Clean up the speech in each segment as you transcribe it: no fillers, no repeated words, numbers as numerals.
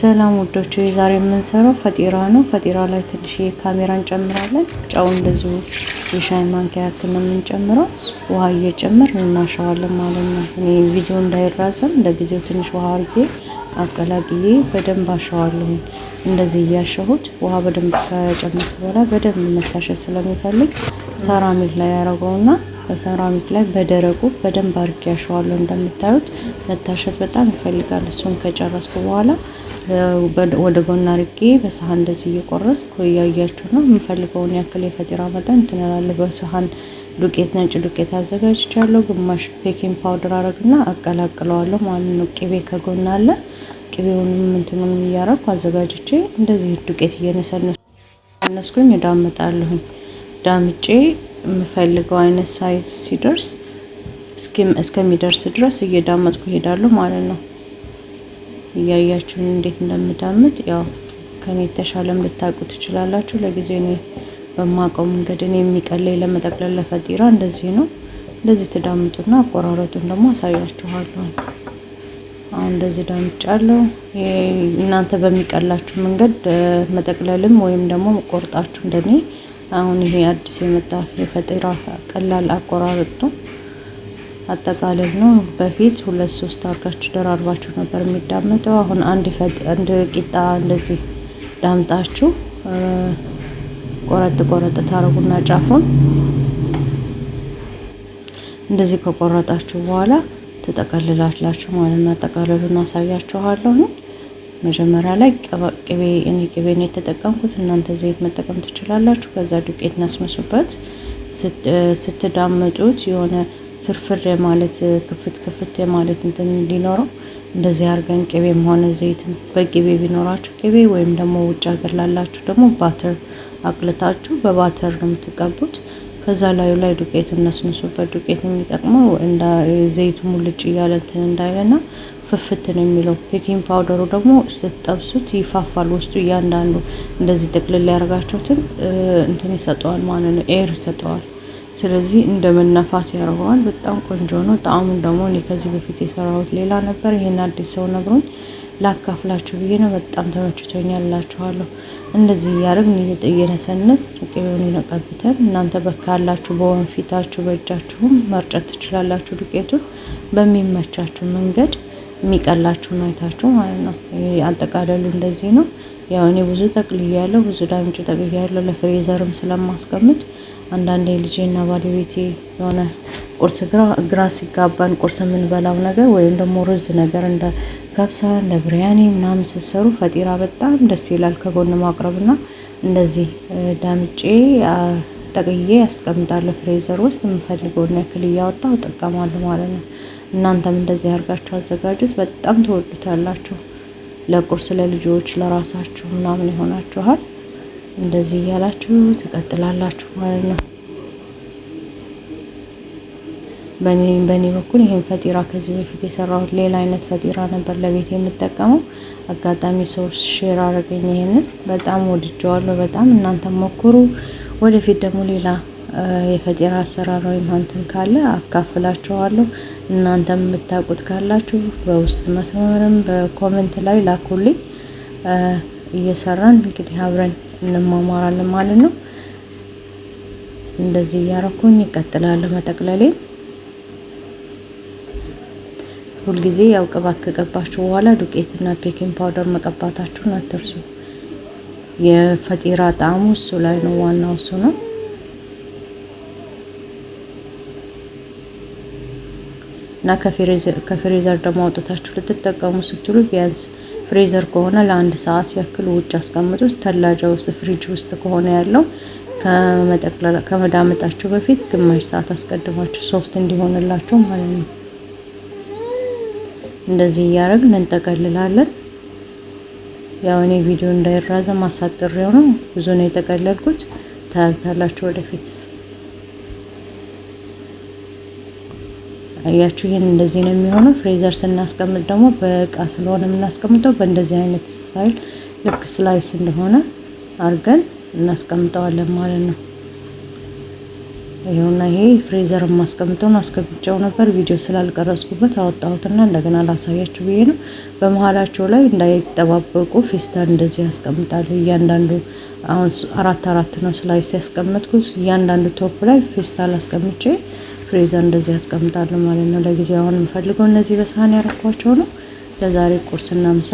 ሰላም ውዶች፣ ዛሬ የምንሰራው ፈጢራ ነው። ፈጢራ ላይ ትንሽ ካሜራ እንጨምራለን። ጨው እንደዚሁ የሻይ ማንኪያ ያክል ነው የምንጨምረው። ውሃ እየጨመርን እናሸዋለን ማለት ነው። እኔ ቪዲዮ እንዳይራዘም ለጊዜው ትንሽ ውሃ አርጌ አቀላቅዬ በደንብ አሸዋለሁ። እንደዚህ እያሸሁት ውሃ በደንብ ከጨመርኩ በኋላ በደንብ መታሸት ስለሚፈልግ ሰራሚክ ላይ ያደረገውና በሰራሚክ ላይ በደረቁ በደንብ አርጌ አሸዋለሁ። እንደምታዩት መታሸት በጣም ይፈልጋል። እሱን ከጨረስኩ በኋላ ወደ ጎን አርጌ በሳህን እንደዚህ እየቆረስኩ እያያችሁ ነው። የምፈልገውን ያክል የፈጢራ መጠን ትነላለሁ። በሳህን ዱቄት ነጭ ዱቄት አዘጋጅቻለሁ። ግማሽ ቤኪንግ ፓውደር አረግና አቀላቅለዋለሁ ማለት ነው። ቅቤ ከጎን አለ። ቅቤውንም እንትኑን እያረኩ አዘጋጅቼ እንደዚህ ዱቄት እየነሰነስኩኝ እዳምጣለሁ። ዳምጬ የምፈልገው አይነት ሳይዝ ሲደርስ እስከሚደርስ ድረስ እየዳመጥኩ እሄዳለሁ ማለት ነው። እያያችሁን እንዴት እንደምዳምጥ ያው ከኔ የተሻለም ልታውቁ ትችላላችሁ። ለጊዜው እኔ በማውቀው መንገድ እኔ የሚቀለኝ ለመጠቅለል ለፈጢራ እንደዚህ ነው። እንደዚህ ትዳምጡና አቆራረጡን ደግሞ አሳያችኋለሁ። አሁን እንደዚህ ዳምጫለሁ። እናንተ በሚቀላችሁ መንገድ መጠቅለልም ወይም ደግሞ ቆርጣችሁ እንደኔ አሁን ይሄ አዲስ የመጣ የፈጢራ ቀላል አቆራረጥ ነው። አጠቃላይ ነው። በፊት 2-3 አርጋችሁ ደራርባችሁ ነበር የሚዳመጠው። አሁን አንድ ቂጣ እንደዚህ ዳምጣችሁ ቆረጥ ታረጉና ጫፉን እንደዚህ ከቆረጣችሁ በኋላ ተጠቀልላላችሁ ማለት ነው። አጠቃለሉን አሳያችኋለሁ። መጀመሪያ ላይ ቅቤ ነው የተጠቀምኩት። እናንተ ዘይት መጠቀም ትችላላችሁ። ከዛ ዱቄት ነስንሱበት። ስትዳምጡት የሆነ ፍርፍር የማለት ክፍት የማለት እንትን እንዲኖረው እንደዚህ አድርገን ቅቤም ሆነ ዘይት በቅቤ ቢኖራችሁ ቅቤ ወይም ደግሞ ውጭ ሀገር ላላችሁ ደግሞ ባተር አቅልታችሁ በባተር ነው የምትቀቡት። ከዛ ላይ ዱቄቱን ነስንሱበት። ዱቄት የሚጠቅመው እንደ ዘይቱ ሙልጭ እያለ እንትን እንዳይለና ፍፍት ነው የሚለው። ቤኪንግ ፓውደሩ ደግሞ ስትጠብሱት ይፋፋል። ውስጡ እያንዳንዱ እንደዚህ ጥቅልል ያደርጋችሁትን እንትን ይሰጠዋል ማለት ነው፣ ኤር ይሰጠዋል። ስለዚህ እንደ መነፋት ያደርገዋል። በጣም ቆንጆ ነው። ጣዕሙን ደግሞ እኔ ከዚህ በፊት የሰራሁት ሌላ ነበር። ይሄን አዲስ ሰው ነግሮኝ ላካፍላችሁ ብዬ ነው። በጣም ተመችቶኛል እላችኋለሁ። እንደዚህ እያደረግን እየነሰነስ ቅቤውን ይነቀብተን። እናንተ በካላችሁ በወንፊታችሁ በእጃችሁም መርጨት ትችላላችሁ። ዱቄቱን በሚመቻችሁ መንገድ የሚቀላችሁን አይታችሁ ማለት ነው። አጠቃለሉ እንደዚህ ነው። ያው እኔ ብዙ ጠቅልያለሁ፣ ብዙ ዳምጬ ጠቅልያለሁ ለፍሬዘርም ስለማስቀምጥ አንዳንዴ ልጄና ባለቤቴ የሆነ ቁርስ ግራ ሲጋባን ቁርስ የምንበላው ነገር ወይም ደግሞ ሩዝ ነገር እንደ ካብሳ እንደ ብሪያኒ ምናምን ስትሰሩ ፈጢራ በጣም ደስ ይላል። ከጎን ማቅረብና እንደዚህ ዳምጬ ጠቅዬ ያስቀምጣለሁ ፍሬዘር ውስጥ። የምፈልገውን ያክል እያወጣሁ እጠቀማለሁ ማለት ነው። እናንተም እንደዚህ አድርጋችሁ አዘጋጁት። በጣም ትወዱታላችሁ። ለቁርስ ለልጆች ለራሳችሁ ምናምን ይሆናችኋል። እንደዚህ እያላችሁ ትቀጥላላችሁ ማለት ነው። በእኔ በኩል ይሄን ፈጢራ ከዚህ በፊት የሰራሁት ሌላ አይነት ፈጢራ ነበር ለቤት የምጠቀመው። አጋጣሚ ሰው ሼር አደረገኝ። ይሄንን በጣም ወድጀዋለሁ። በጣም እናንተም ሞክሩ። ወደፊት ደግሞ ሌላ የፈጢራ አሰራር ወይም እንትን ካለ አካፍላችኋለሁ። እናንተም የምታውቁት ካላችሁ በውስጥ መስመርም በኮሜንት ላይ ላኩልኝ። እየሰራን እንግዲህ አብረን እንማማራለን ማለት ነው። እንደዚህ እያረኩኝ እቀጥላለሁ መጠቅለሌን። ሁልጊዜ ያው ቅባት ከቀባችሁ በኋላ ዱቄትና ቤኪንግ ፓውደር መቀባታችሁን አትርሱ። የፈጢራ ጣዕሙ እሱ ላይ ነው፣ ዋናው እሱ ነው። እና ከፍሬዘር ደግሞ አውጥታችሁ ልትጠቀሙ ስትሉ ቢያንስ ፍሬዘር ከሆነ ለ1 ሰዓት ያክል ውጭ አስቀምጡት። ተላጃ ውስጥ ፍሪጅ ውስጥ ከሆነ ያለው ከመዳመጣችሁ በፊት ግማሽ ሰዓት አስቀድማችሁ ሶፍት እንዲሆንላችሁ ማለት ነው። እንደዚህ እያደረግን እንጠቀልላለን። ያው እኔ ቪዲዮ እንዳይራዘም አሳጥሬው ነው፣ ብዙ ነው የጠቀለልኩት። ታያላችሁ ወደፊት። አያችሁ ይሄን እንደዚህ ነው የሚሆነው። ፍሬዘር ስናስቀምጥ ደግሞ በእቃ ስለሆነ የምናስቀምጠው በእንደዚህ አይነት ስታይል ልክ ስላይስ እንደሆነ አድርገን እናስቀምጠዋለን ማለት ነው። ይሄውና ይሄ ፍሬዘር ማስቀምጠውን አስቀምጨው ነበር ቪዲዮ ስላልቀረጽኩበት አወጣሁትና እንደገና ላሳያችሁ ብዬ ነው። በመሃላቸው ላይ እንዳይጠባበቁ ፌስታል እንደዚህ ያስቀምጣለሁ። እያንዳንዱ አሁን አራት ነው ስላይስ ያስቀመጥኩት። እያንዳንዱ ቶፕ ላይ ፌስታል አስቀምጬ ፍሬዘር እንደዚህ ያስቀምጣለሁ ማለት ነው። ለጊዜው አሁን የምፈልገው እነዚህ በሳህን ያረኳቸው ነው። ለዛሬ ቁርስና ምሳ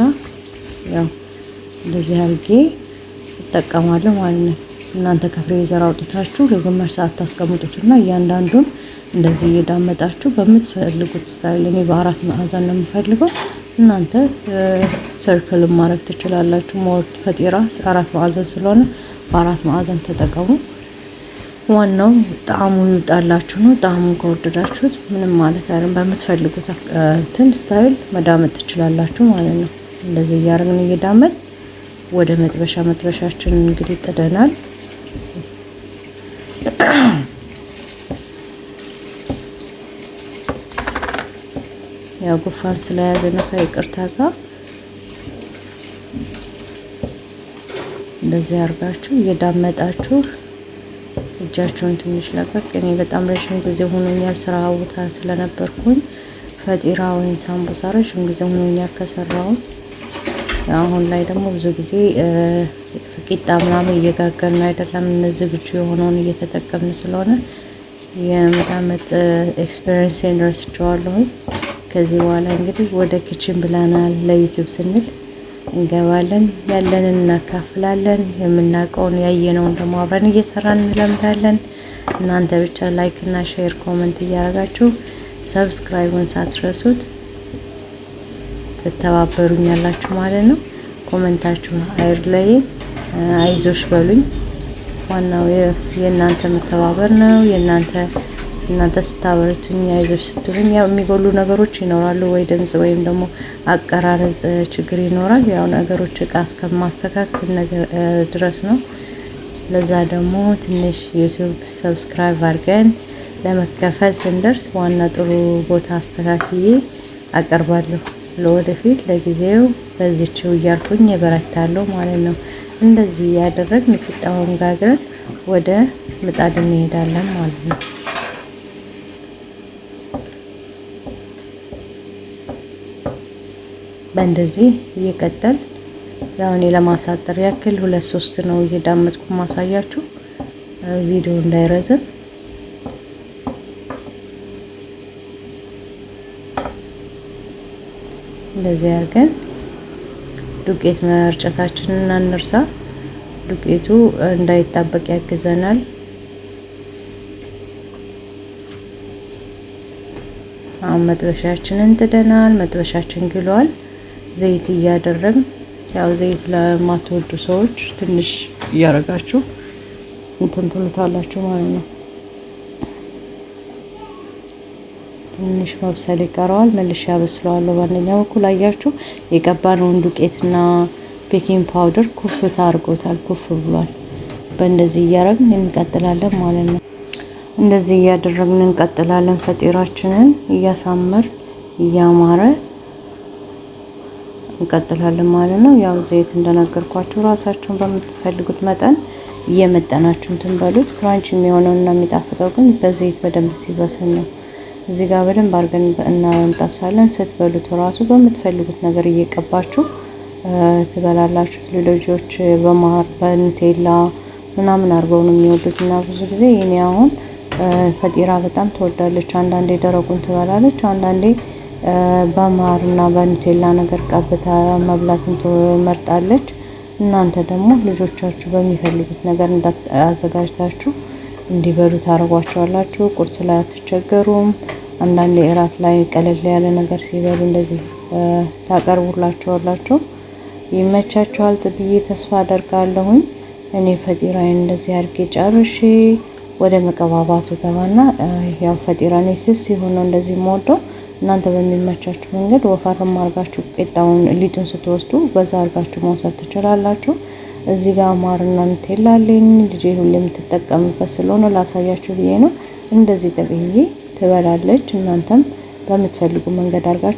ያው እንደዚህ አድርጌ እጠቀማለሁ ማለት ነው። እናንተ ከፍሬዘር አውጥታችሁ ለግማሽ ሰዓት ታስቀምጡትና እያንዳንዱን እንደዚህ እየዳመጣችሁ በምትፈልጉት ስታይል፣ እኔ በአራት ማዕዘን ነው የምፈልገው። እናንተ ሰርክል ማድረግ ትችላላችሁ። ሞር ፈጢራ አራት ማዕዘን ስለሆነ በአራት ማዕዘን ተጠቀሙ። ዋናው ጣዕሙ ይውጣላችሁ ነው። ጣዕሙን ከወደዳችሁት ምንም ማለት አይደለም፣ በምትፈልጉት እንትን ስታይል መዳመጥ ትችላላችሁ ማለት ነው። እንደዚህ እያደረግን እየዳመጥ ወደ መጥበሻችን እንግዲህ ጥደናል። ያው ጉፋን ስለያዘ ነው ከይቅርታ ጋር እንደዚህ አድርጋችሁ እየዳመጣችሁ እጃችሁን ትንሽ ለቀቅ። እኔ በጣም ረጅም ጊዜ ሆኖኛል ስራ ቦታ ስለነበርኩኝ ፈጢራ ወይም ሳምቡሳ ረጅም ጊዜ ሆኖኛል ከሰራው። አሁን ላይ ደግሞ ብዙ ጊዜ ቂጣ ምናምን እየጋገርን አይደለም፣ ዝግጁ የሆነውን እየተጠቀምን ስለሆነ የመዳመጥ ኤክስፒሪየንስ ረስቼዋለሁ። ከዚህ በኋላ እንግዲህ ወደ ኪችን ብለናል። ለዩቲዩብ ስንል እንገባለን፣ ያለንን እናካፍላለን፣ የምናውቀውን ያየነውን ደግሞ አብረን እየሰራን እንለምዳለን። እናንተ ብቻ ላይክ እና ሼር ኮሜንት እያደረጋችሁ ሰብስክራይቡን ሳትረሱት ትተባበሩኛላችሁ ማለት ነው። ኮሜንታችሁ አይርለይ፣ አይዞሽ በሉኝ። ዋናው የእናንተ መተባበር ነው። እናንተ ስታበረቱኝ አይዞሽ ስትሉኝ ያው የሚጎሉ ነገሮች ይኖራሉ፣ ወይ ድምጽ ወይም ደግሞ አቀራረጽ ችግር ይኖራል። ያው ነገሮች እቃ እስከማስተካከል ነገር ድረስ ነው። ለዛ ደግሞ ትንሽ ዩቲዩብ ሰብስክራይብ አድርገን ለመከፈል ስንደርስ ዋና ጥሩ ቦታ አስተካክዬ አቀርባለሁ። ለወደፊት ለጊዜው በዚህው እያልኩኝ እበረታለሁ ማለት ነው። እንደዚህ ያደረግን ቂጣውን ጋግረን ወደ ምጣድ እንሄዳለን ማለት ነው። በእንደዚህ እየቀጠል ያው እኔ ለማሳጠር ያክል 2-3 ነው እየዳመጥኩ ማሳያችሁ ቪዲዮ እንዳይረዝም። እንደዚህ አድርገን ዱቄት መርጨታችንን አንርሳ። ዱቄቱ እንዳይጣበቅ ያግዘናል። አሁን መጥበሻችንን ጥደናል። መጥበሻችን ግሏል። ዘይት እያደረግን ያው ዘይት ለማትወዱ ሰዎች ትንሽ እያረጋችሁ እንትን ትሉታላችሁ ማለት ነው። ትንሽ መብሰል ይቀረዋል። መልሼ አበስለዋለሁ። በአንደኛው በኩል አያችሁ የቀባነውን ዱቄትና ቤኪንግ ፓውደር ኩፍታ አድርጎታል፣ ኩፍ ብሏል። በእንደዚህ እያደረግን እንቀጥላለን ማለት ነው። እንደዚህ እያደረግን እንቀጥላለን። ፈጢራችንን እያሳመር እያማረ እንቀጥላለን ማለት ነው። ያው ዘይት እንደነገርኳችሁ ራሳችሁን በምትፈልጉት መጠን እየመጠናችሁ እንትን በሉት። ክራንች የሚሆነውና የሚጣፍጠው ግን በዘይት በደንብ ሲበስል ነው። እዚህ ጋር በደንብ አድርገን እንጠብሳለን። ስትበሉት ራሱ በምትፈልጉት ነገር እየቀባችሁ ትበላላችሁ። ልጆች በማር በኑቴላ ምናምን አድርገው ነው የሚወዱት እና ብዙ ጊዜ እኔ አሁን ፈጢራ በጣም ትወዳለች። አንዳንዴ ደረቁን ትበላለች፣ አንዳንዴ በማር እና በኑቴላ ነገር ቀብታ መብላትን ትመርጣለች። እናንተ ደግሞ ልጆቻችሁ በሚፈልጉት ነገር አዘጋጅታችሁ እንዲበሉ ታረጓቸዋላችሁ። ቁርስ ላይ አትቸገሩም። አንዳንዴ እራት ላይ ቀለል ያለ ነገር ሲበሉ እንደዚህ ታቀርቡላቸዋላችሁ። ይመቻችኋል ብዬ ተስፋ አደርጋለሁኝ። እኔ ፈጢራዬን እንደዚህ አድርጌ ጨርሼ ወደ መቀባባቱ ገባና ያው ፈጢራኔ ስስ የሆነው እንደዚህ የምወደው እናንተ በሚመቻችሁ መንገድ ወፈርም አድርጋችሁ ቂጣውን ሊጡን ስትወስዱ በዛ አድርጋችሁ መውሰድ ትችላላችሁ። እዚህ ጋር ማርና ኑቴላ አለኝ። ልጄ ሁሌ የምትጠቀምበት ስለሆነ ላሳያችሁ ብዬ ነው። እንደዚህ ጠቅዬ ትበላለች። እናንተም በምትፈልጉ መንገድ አድርጋችሁ